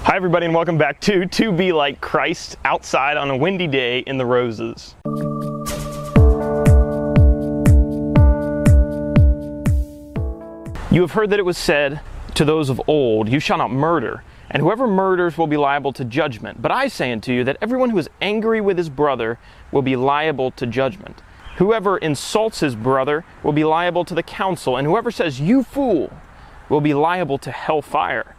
Hi everybody, and welcome back to Be Like Christ, outside on a windy day in the roses. You have heard that it was said to those of old, "You shall not murder, and whoever murders will be liable to judgment. But I say unto you that everyone who is angry with his brother will be liable to judgment. Whoever insults his brother will be liable to the council, and whoever says, 'You fool,' will be liable to hellfire.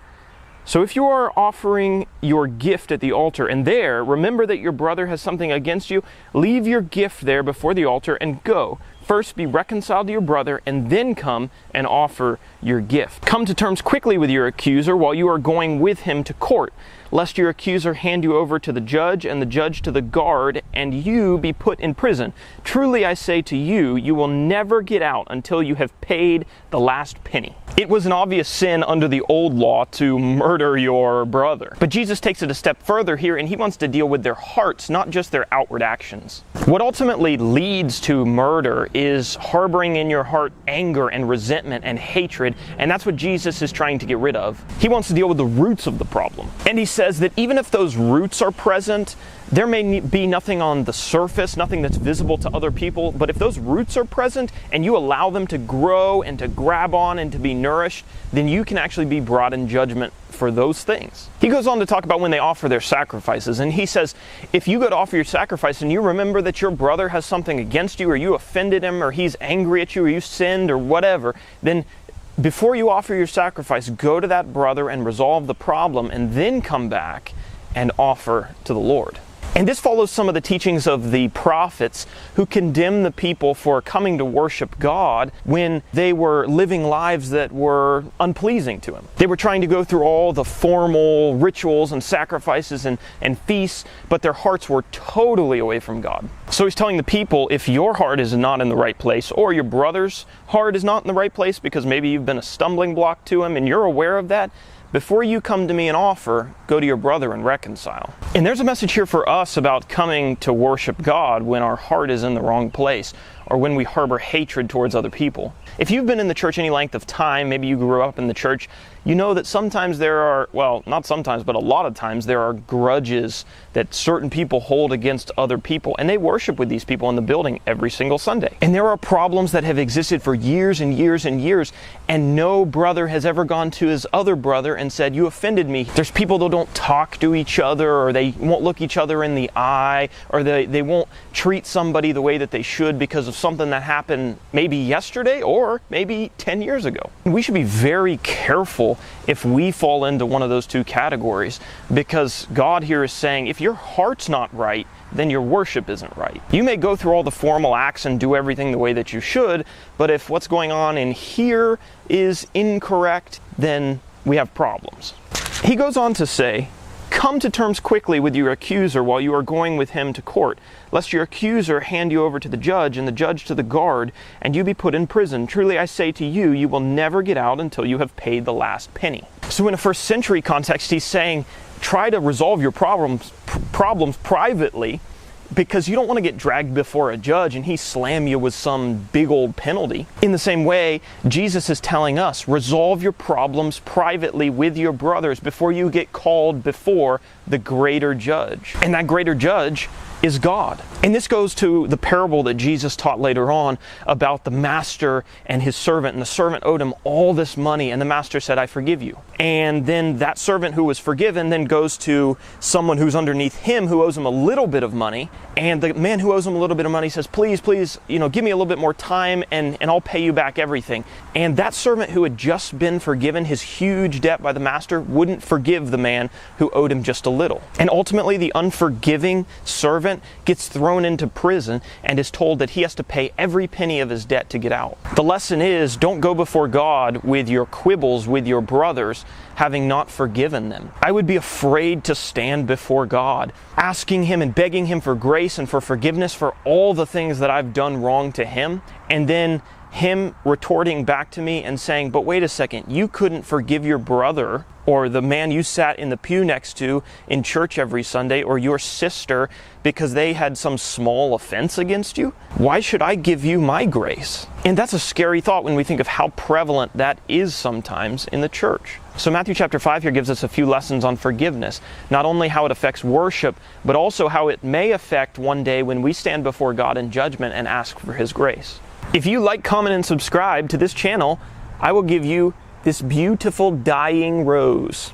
So if you are offering your gift at the altar and there remember that your brother has something against you, leave your gift there before the altar and go. First be reconciled to your brother and then come and offer your gift. Come to terms quickly with your accuser while you are going with him to court, lest your accuser hand you over to the judge and the judge to the guard and you be put in prison. Truly I say to you, you will never get out until you have paid the last penny." It was an obvious sin under the old law to murder your brother. But Jesus takes it a step further here, and he wants to deal with their hearts, not just their outward actions. What ultimately leads to murder is harboring in your heart anger and resentment and hatred, and that's what Jesus is trying to get rid of. He wants to deal with the roots of the problem. And he says that even if those roots are present, there may be nothing on the surface, nothing that's visible to other people, but if those roots are present and you allow them to grow and to grab on and to be nourished, then you can actually be brought in judgment for those things. He goes on to talk about when they offer their sacrifices, and he says, if you go to offer your sacrifice and you remember that your brother has something against you, or you offended him, or he's angry at you, or you sinned, or whatever, then before you offer your sacrifice, go to that brother and resolve the problem, and then come back and offer to the Lord. And this follows some of the teachings of the prophets who condemned the people for coming to worship God when they were living lives that were unpleasing to Him. They were trying to go through all the formal rituals and sacrifices and feasts, but their hearts were totally away from God. So He's telling the people, if your heart is not in the right place, or your brother's heart is not in the right place because maybe you've been a stumbling block to him and you're aware of that, before you come to me and offer, go to your brother and reconcile. And there's a message here for us about coming to worship God when our heart is in the wrong place, or when we harbor hatred towards other people. If you've been in the church any length of time, maybe you grew up in the church, you know that sometimes there are, well, not sometimes, but a lot of times there are grudges that certain people hold against other people, and they worship with these people in the building every single Sunday. And there are problems that have existed for years and years and years, and no brother has ever gone to his other brother and said, "You offended me." There's people that don't talk to each other, or they won't look each other in the eye, or they won't treat somebody the way that they should because of something that happened maybe yesterday or maybe 10 years ago. We should be very careful if we fall into one of those two categories, because God here is saying, if your heart's not right, then your worship isn't right. You may go through all the formal acts and do everything the way that you should, but if what's going on in here is incorrect, then we have problems. He goes on to say, come to terms quickly with your accuser while you are going with him to court, lest your accuser hand you over to the judge and the judge to the guard, and you be put in prison. Truly I say to you, you will never get out until you have paid the last penny. So in a first century context, he's saying, try to resolve your problems privately, because you don't want to get dragged before a judge and he slam you with some big old penalty. In the same way, Jesus is telling us, resolve your problems privately with your brothers before you get called before the greater judge. And that greater judge is God. And this goes to the parable that Jesus taught later on about the master and his servant. And the servant owed him all this money, and the master said, "I forgive you." And then that servant who was forgiven then goes to someone who's underneath him who owes him a little bit of money. And the man who owes him a little bit of money says, please, give me a little bit more time and I'll pay you back everything. And that servant who had just been forgiven his huge debt by the master wouldn't forgive the man who owed him just a little. And ultimately the unforgiving servant gets thrown into prison and is told that he has to pay every penny of his debt to get out. The lesson is, don't go before God with your quibbles with your brothers, having not forgiven them. I would be afraid to stand before God, asking Him and begging Him for grace and for forgiveness for all the things that I've done wrong to Him, and then him retorting back to me and saying, but wait a second, you couldn't forgive your brother or the man you sat in the pew next to in church every Sunday, or your sister, because they had some small offense against you? Why should I give you my grace? And that's a scary thought when we think of how prevalent that is sometimes in the church. So Matthew chapter 5 here gives us a few lessons on forgiveness. Not only how it affects worship, but also how it may affect one day when we stand before God in judgment and ask for His grace. If you like, comment, and subscribe to this channel, I will give you this beautiful dying rose.